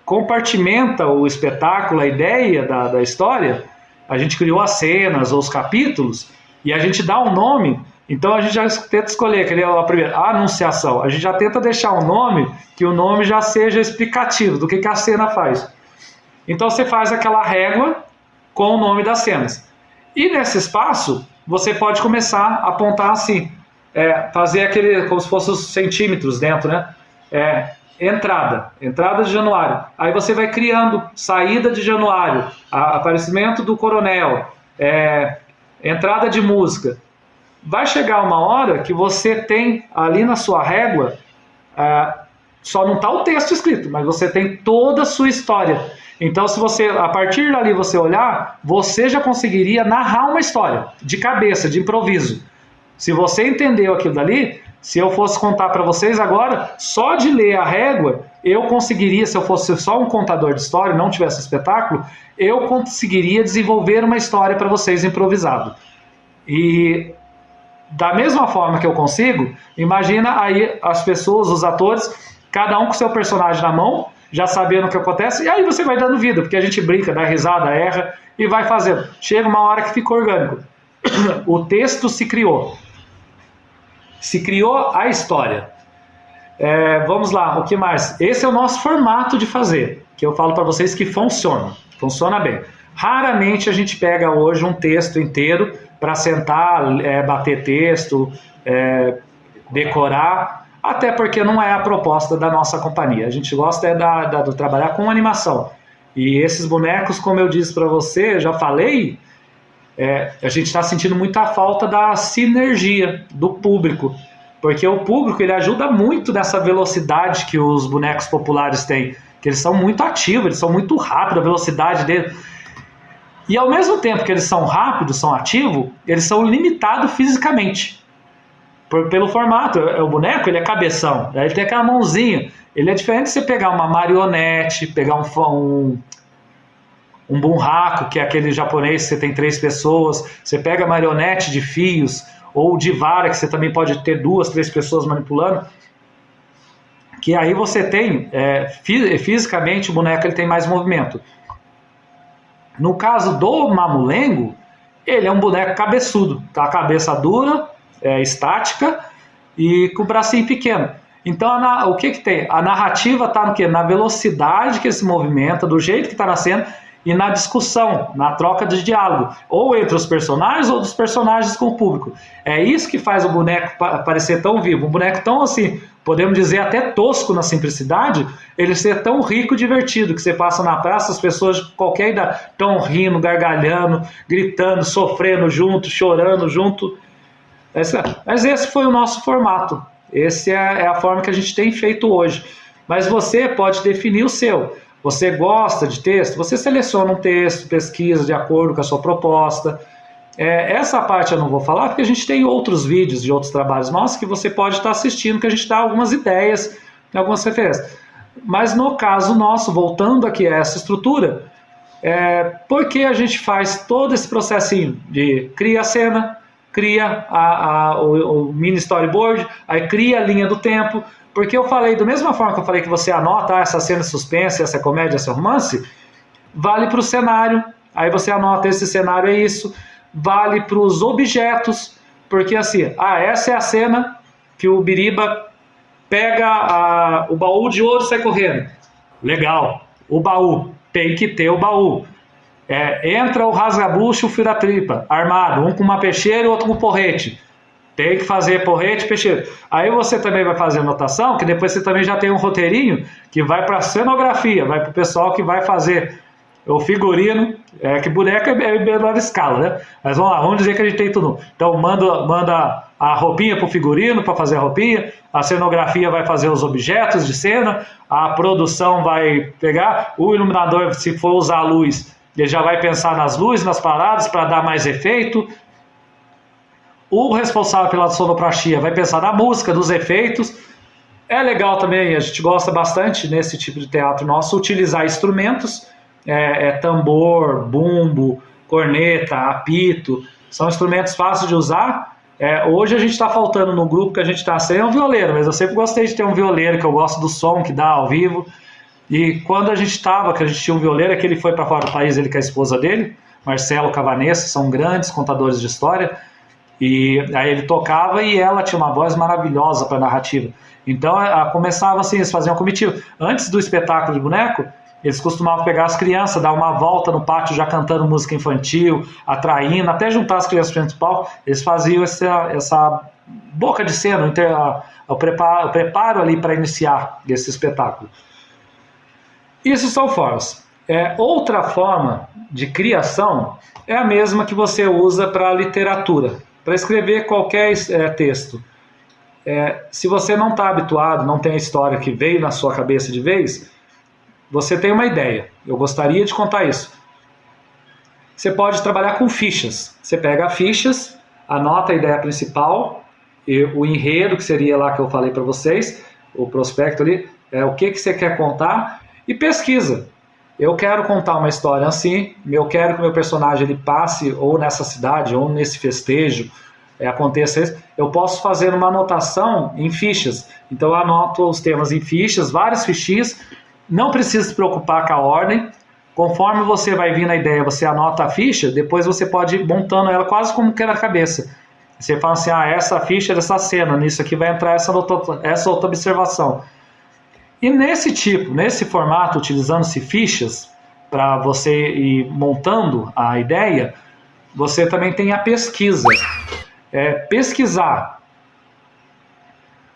compartimenta o espetáculo, a ideia da história, a gente criou as cenas ou os capítulos e a gente dá um nome. Então a gente já tenta escolher, que é a primeira, a anunciação. A gente já tenta deixar um nome, que o nome já seja explicativo do que a cena faz. Então você faz aquela régua com o nome das cenas. E nesse espaço, você pode começar a apontar assim, fazer aquele, como se fossem os centímetros dentro, né? Entrada de Januário. Aí você vai criando saída de Januário, aparecimento do coronel, entrada de música. Vai chegar uma hora que você tem ali na sua régua, só não está o texto escrito, mas você tem toda a sua história. Então, se você, a partir dali você olhar, você já conseguiria narrar uma história, de cabeça, de improviso. Se você entendeu aquilo dali, se eu fosse contar para vocês agora, só de ler a régua, eu conseguiria, se eu fosse só um contador de história, não tivesse espetáculo, eu conseguiria desenvolver uma história para vocês improvisado. E da mesma forma que eu consigo, imagina aí as pessoas, os atores, cada um com seu personagem na mão, já sabendo o que acontece, e aí você vai dando vida, porque a gente brinca, dá risada, erra e vai fazendo. Chega uma hora que fica orgânico. O texto se criou. Se criou a história. Vamos lá, o que mais? Esse é o nosso formato de fazer, que eu falo para vocês que funciona bem. Raramente a gente pega hoje um texto inteiro para sentar, bater texto, decorar, até porque não é a proposta da nossa companhia. A gente gosta de trabalhar com animação. E esses bonecos, como eu disse para você, já falei, a gente está sentindo muita falta da sinergia do público, porque o público ele ajuda muito nessa velocidade que os bonecos populares têm, que eles são muito ativos, eles são muito rápidos, a velocidade deles. E ao mesmo tempo que eles são rápidos, são ativos, eles são limitados fisicamente. Pelo formato, o boneco ele é cabeção, ele tem aquela mãozinha. Ele é diferente de você pegar uma marionete, pegar um bunraku, que é aquele japonês que você tem 3 pessoas, você pega marionete de fios, ou de vara, que você também pode ter 2, 3 pessoas manipulando, que aí você tem, fisicamente o boneco ele tem mais movimento. No caso do mamulengo, ele é um boneco cabeçudo, tá? A cabeça dura, estática e com o bracinho pequeno. Então, o que tem? A narrativa está no quê? Na velocidade que ele se movimenta, do jeito que está na cena e na discussão, na troca de diálogo, ou entre os personagens ou dos personagens com o público. É isso que faz o boneco parecer tão vivo. Um boneco tão assim, podemos dizer até tosco na simplicidade, ele ser tão rico e divertido, que você passa na praça, as pessoas de qualquer idade estão rindo, gargalhando, gritando, sofrendo junto, chorando junto. Mas esse foi o nosso formato. Essa é a forma que a gente tem feito hoje. Mas você pode definir o seu. Você gosta de texto? Você seleciona um texto, pesquisa de acordo com a sua proposta. Essa parte eu não vou falar, porque a gente tem outros vídeos de outros trabalhos nossos que você pode estar assistindo, que a gente dá algumas ideias, algumas referências. Mas no caso nosso, voltando aqui a essa estrutura, por que a gente faz todo esse processinho de cria a cena, cria o mini storyboard, aí cria a linha do tempo, porque eu falei, da mesma forma que eu falei que você anota essa cena de suspense, essa comédia, esse romance, vale para o cenário, aí você anota esse cenário é isso, vale para os objetos, porque assim, essa é a cena que o Biriba pega o baú de ouro e sai correndo. Legal, o baú, tem que ter o baú. Entra o rasgabucho e o fio da tripa, armado, um com uma peixeira e outro com porrete. Tem que fazer porrete e peixeira. Aí você também vai fazer anotação, que depois você também já tem um roteirinho que vai para a cenografia, vai para o pessoal que vai fazer o figurino, que boneco é menor escala, né? Mas vamos lá, vamos dizer que a gente tem tudo. Então manda a roupinha para o figurino, para fazer a roupinha, a cenografia vai fazer os objetos de cena, a produção vai pegar, o iluminador, se for usar a luz, ele já vai pensar nas luzes, nas paradas, para dar mais efeito. O responsável pela sonoplastia vai pensar na música, nos efeitos. É legal também, a gente gosta bastante nesse tipo de teatro nosso, utilizar instrumentos, tambor, bumbo, corneta, apito, são instrumentos fáceis de usar. Hoje a gente está faltando no grupo que a gente está sem um violeiro, mas eu sempre gostei de ter um violeiro, que eu gosto do som que dá ao vivo. E quando a gente tinha um violeiro, que ele foi para fora do país, ele com a esposa dele, Marcelo Cavanessa, são grandes contadores de história, e aí ele tocava e ela tinha uma voz maravilhosa para narrativa. Então começava assim, eles faziam comitiva. Antes do espetáculo de boneco, eles costumavam pegar as crianças, dar uma volta no pátio já cantando música infantil, atraindo, até juntar as crianças frente ao palco. Eles faziam essa boca de cena, o preparo ali para iniciar esse espetáculo. Isso são formas. Outra forma de criação é a mesma que você usa para a literatura, para escrever qualquer texto. Se você não está habituado, não tem a história que veio na sua cabeça de vez, você tem uma ideia. Eu gostaria de contar isso. Você pode trabalhar com fichas. Você pega fichas, anota a ideia principal, e o enredo, que seria lá que eu falei para vocês, o prospecto ali, o que você quer contar, e pesquisa. Eu quero contar uma história assim, eu quero que o meu personagem ele passe ou nessa cidade, ou nesse festejo, aconteça isso. Eu posso fazer uma anotação em fichas. Então eu anoto os temas em fichas, várias fichinhas. Não precisa se preocupar com a ordem. Conforme você vai vir na ideia, você anota a ficha, depois você pode ir montando ela quase como que é na cabeça. Você fala assim, essa ficha é dessa cena, nisso aqui vai entrar essa outra observação. E nesse formato, utilizando-se fichas, para você ir montando a ideia, você também tem a pesquisa. Pesquisar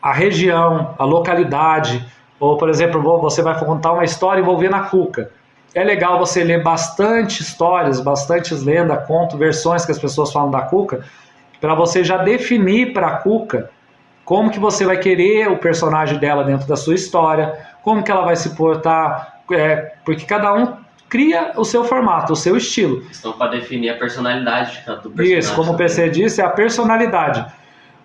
a região, a localidade, ou, por exemplo, você vai contar uma história envolvendo a Cuca. É legal você ler bastante histórias, bastantes lendas, contos, versões que as pessoas falam da Cuca, para você já definir para a Cuca como que você vai querer o personagem dela dentro da sua história, como que ela vai se portar, porque cada um cria o seu formato, o seu estilo. Estão para definir a personalidade de cada personagem. Isso, como o PC disse, é a personalidade.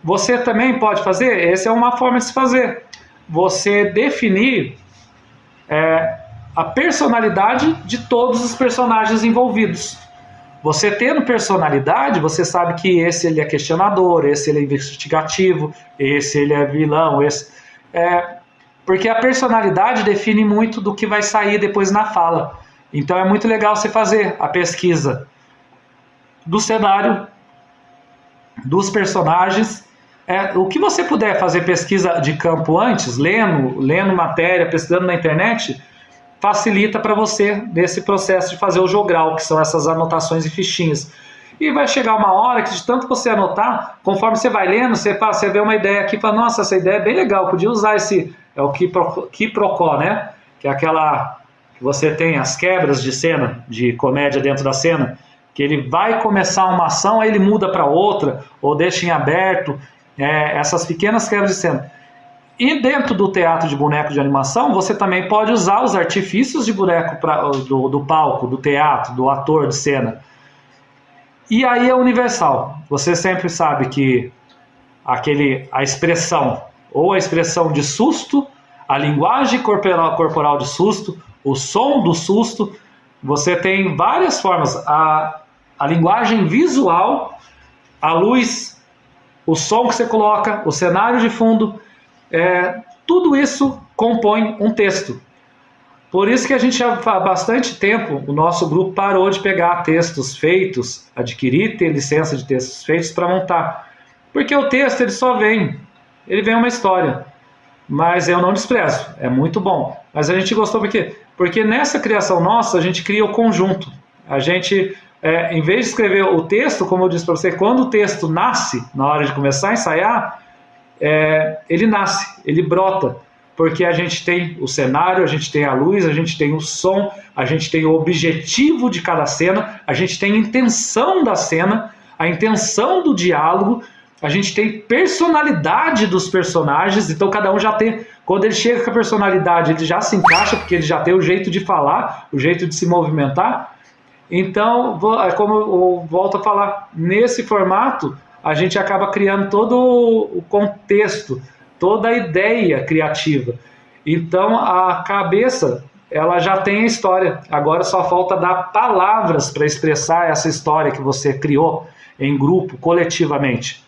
Você também pode fazer, essa é uma forma de se fazer, você definir a personalidade de todos os personagens envolvidos. Você tendo personalidade, você sabe que esse ele é questionador, esse ele é investigativo, esse ele é vilão, porque a personalidade define muito do que vai sair depois na fala. Então é muito legal você fazer a pesquisa do cenário, dos personagens, o que você puder fazer pesquisa de campo antes, lendo matéria, pesquisando na internet, facilita para você nesse processo de fazer o jogral, que são essas anotações e fichinhas. E vai chegar uma hora que de tanto você anotar, conforme você vai lendo, você vê uma ideia aqui e fala, nossa, essa ideia é bem legal, podia usar o quiprocó, né? Que é aquela que você tem as quebras de cena, de comédia dentro da cena, que ele vai começar uma ação, aí ele muda para outra, ou deixa em aberto, essas pequenas quebras de cena. E dentro do teatro de boneco de animação, você também pode usar os artifícios de boneco do palco, do teatro, do ator de cena. E aí é universal. Você sempre sabe que a expressão, ou a expressão de susto, a linguagem corporal de susto, o som do susto, você tem várias formas. A linguagem visual, a luz, o som que você coloca, o cenário de fundo, tudo isso compõe um texto. Por isso que a gente já há bastante tempo, o nosso grupo parou de pegar textos feitos, adquirir, ter licença de textos feitos para montar. Porque o texto ele vem uma história. Mas eu não desprezo, é muito bom. Mas a gente gostou por quê? Porque nessa criação nossa, a gente cria o conjunto. A gente, em vez de escrever o texto, como eu disse para você, quando o texto nasce, na hora de começar a ensaiar, ele nasce, ele brota. Porque a gente tem o cenário, a gente tem a luz, a gente tem o som, a gente tem o objetivo de cada cena, a gente tem a intenção da cena, a intenção do diálogo, a gente tem personalidade dos personagens, então cada um já tem, quando ele chega com a personalidade, ele já se encaixa, porque ele já tem o jeito de falar, o jeito de se movimentar. Então, como eu volto a falar, nesse formato, a gente acaba criando todo o contexto, toda a ideia criativa. Então, a cabeça, ela já tem a história, agora só falta dar palavras para expressar essa história que você criou em grupo, coletivamente.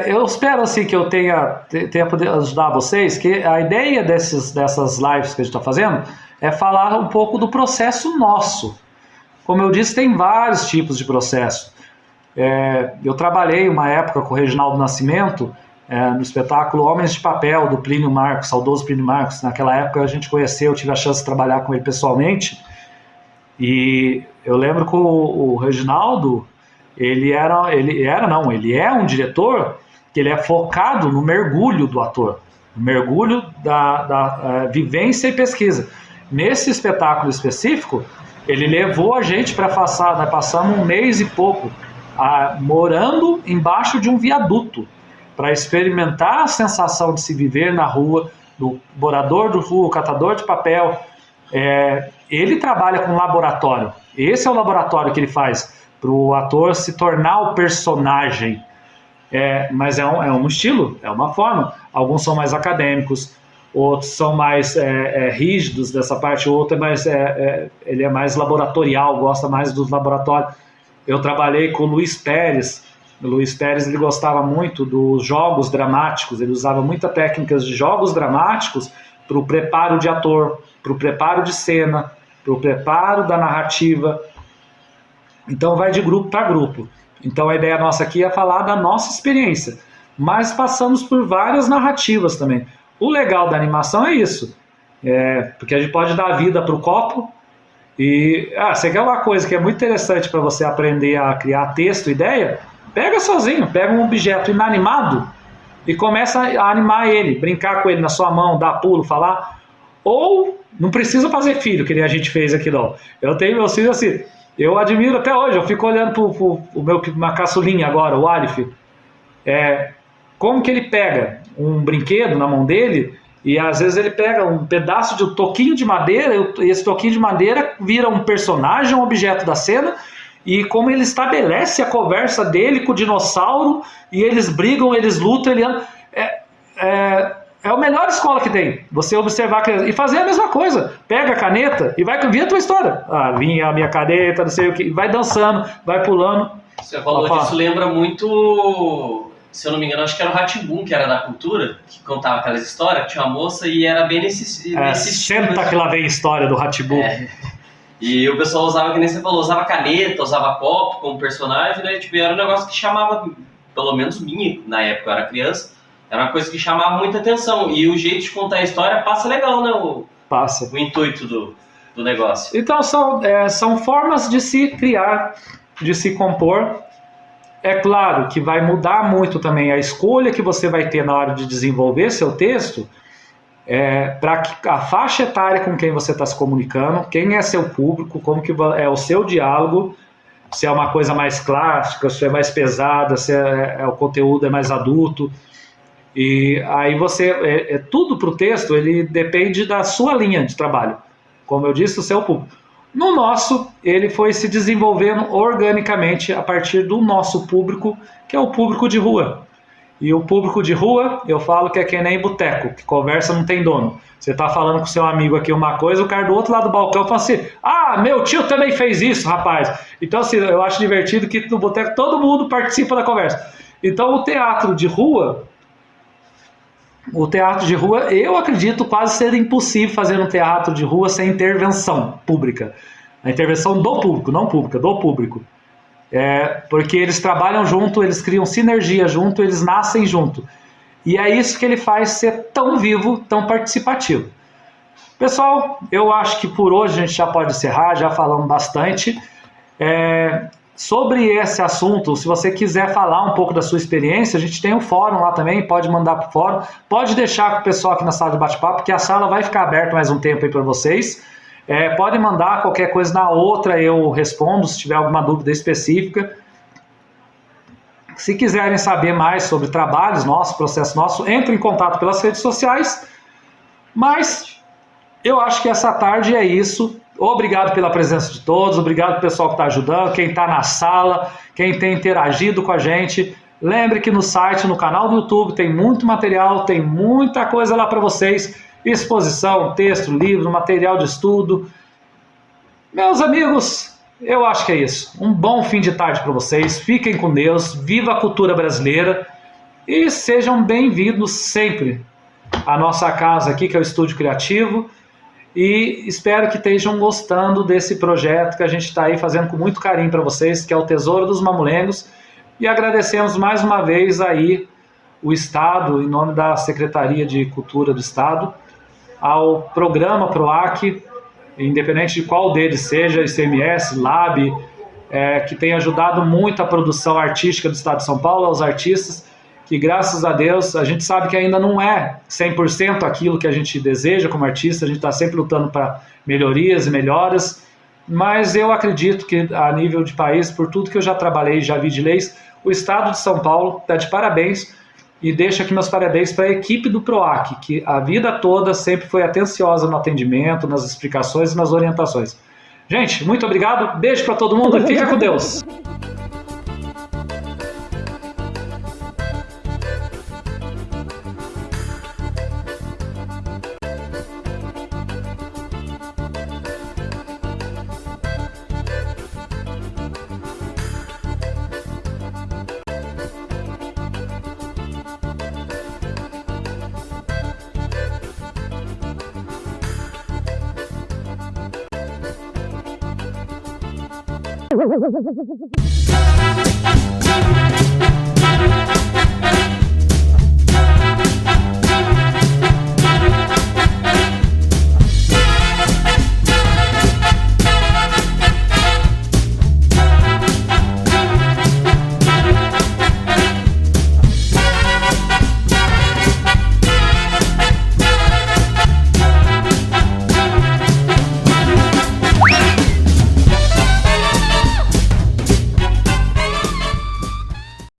Eu espero assim, que eu tenha poder ajudar vocês, que a ideia dessas lives que a gente está fazendo é falar um pouco do processo nosso. Como eu disse, tem vários tipos de processo. Eu trabalhei uma época com o Reginaldo Nascimento no espetáculo Homens de Papel, do Plínio Marcos, saudoso Plínio Marcos. Naquela época a gente conheceu, eu tive a chance de trabalhar com ele pessoalmente. E eu lembro que o Reginaldo, ele é um diretor que ele é focado no mergulho do ator, no mergulho da vivência e pesquisa. Nesse espetáculo específico, ele levou a gente para passar, nós passamos 1 mês e pouco morando embaixo de um viaduto, para experimentar a sensação de se viver na rua, do morador de rua, o catador de papel. Ele trabalha com laboratório, esse é o laboratório que ele faz, para o ator se tornar o personagem. Mas é um estilo, é uma forma. Alguns são mais acadêmicos, outros são mais rígidos dessa parte, o outro ele é mais laboratorial, gosta mais dos laboratórios. Eu trabalhei com o Luiz Pérez. O Luiz Pérez, ele gostava muito dos jogos dramáticos, ele usava muitas técnicas de jogos dramáticos para o preparo de ator, para o preparo de cena, para o preparo da narrativa. Então vai de grupo para grupo. Então a ideia nossa aqui é falar da nossa experiência, mas passamos por várias narrativas também. O legal da animação é isso, porque a gente pode dar vida para o copo e você quer uma coisa que é muito interessante para você aprender a criar texto, ideia? Pega sozinho, pega um objeto inanimado e começa a animar ele, brincar com ele na sua mão, dar pulo, falar. Ou não precisa fazer filho, que nem a gente fez aqui não. Eu tenho meus filhos assim. Eu admiro até hoje, eu fico olhando para o meu caçulinha agora, o Alif. Como que ele pega um brinquedo na mão dele e às vezes ele pega um pedaço de um toquinho de madeira e esse toquinho de madeira vira um personagem, um objeto da cena, e como ele estabelece a conversa dele com o dinossauro e eles brigam, eles lutam, ele anda. É a melhor escola que tem, você observar a criança e fazer a mesma coisa, pega a caneta e vai vir a tua história, vinha a minha caneta, não sei o que, vai dançando, vai pulando. Você falou disso, lembra muito, se eu não me engano, acho que era o Rá-Tim-Bum, que era da cultura, que contava aquelas histórias, que tinha uma moça e era bem nesse senta que lá vem a história do Rá-Tim-Bum. E o pessoal usava, que nem você falou, usava caneta, usava copo como personagem, né? Tipo, era um negócio que chamava, pelo menos mim, na época eu era criança, era uma coisa que chamava muita atenção. E o jeito de contar a história passa legal, né? Passa. O intuito do negócio. Então são formas de se criar, de se compor. É claro que vai mudar muito também a escolha que você vai ter na hora de desenvolver seu texto, para a faixa etária com quem você está se comunicando, quem é seu público, como que é o seu diálogo, se é uma coisa mais clássica, se é mais pesada, se o conteúdo é mais adulto. E aí tudo para o texto, ele depende da sua linha de trabalho. Como eu disse, o seu público. No nosso, ele foi se desenvolvendo organicamente a partir do nosso público, que é o público de rua. E o público de rua, eu falo que é que nem boteco, que conversa não tem dono. Você tá falando com seu amigo aqui uma coisa, o cara do outro lado do balcão fala assim: ah, meu tio também fez isso, rapaz. Então, assim, eu acho divertido que no boteco todo mundo participa da conversa. Então, o teatro de rua, eu acredito quase ser impossível fazer um teatro de rua sem intervenção pública. A intervenção do público, não pública, do público. Porque eles trabalham junto, eles criam sinergia junto, eles nascem junto. E é isso que ele faz ser tão vivo, tão participativo. Pessoal, eu acho que por hoje a gente já pode encerrar, já falamos bastante. Sobre esse assunto, se você quiser falar um pouco da sua experiência, a gente tem um fórum lá também, pode mandar para o fórum, pode deixar com o pessoal aqui na sala de bate-papo, porque a sala vai ficar aberta mais um tempo aí para vocês. Pode mandar qualquer coisa na outra, eu respondo se tiver alguma dúvida específica. Se quiserem saber mais sobre trabalhos nossos, processo nosso, entre em contato pelas redes sociais. Mas eu acho que essa tarde é isso. Obrigado pela presença de todos, obrigado ao pessoal que está ajudando, quem está na sala, quem tem interagido com a gente. Lembre que no site, no canal do YouTube, tem muito material, tem muita coisa lá para vocês. Exposição, texto, livro, material de estudo. Meus amigos, eu acho que é isso. Um bom fim de tarde para vocês. Fiquem com Deus. Viva a cultura brasileira. E sejam bem-vindos sempre à nossa casa aqui, que é o Estúdio Criativo. E espero que estejam gostando desse projeto que a gente está aí fazendo com muito carinho para vocês, que é o Tesouro dos Mamulengos. E agradecemos mais uma vez aí o Estado, em nome da Secretaria de Cultura do Estado, ao programa PROAC, independente de qual deles seja, ICMS, LAB, que tem ajudado muito a produção artística do Estado de São Paulo, aos artistas, que graças a Deus, a gente sabe que ainda não é 100% aquilo que a gente deseja como artista, a gente está sempre lutando para melhorias e melhoras, mas eu acredito que a nível de país, por tudo que eu já trabalhei, já vi de leis, o Estado de São Paulo está de parabéns. E deixo aqui meus parabéns para a equipe do PROAC, que a vida toda sempre foi atenciosa no atendimento, nas explicações e nas orientações. Gente, muito obrigado, beijo para todo mundo e fica com Deus.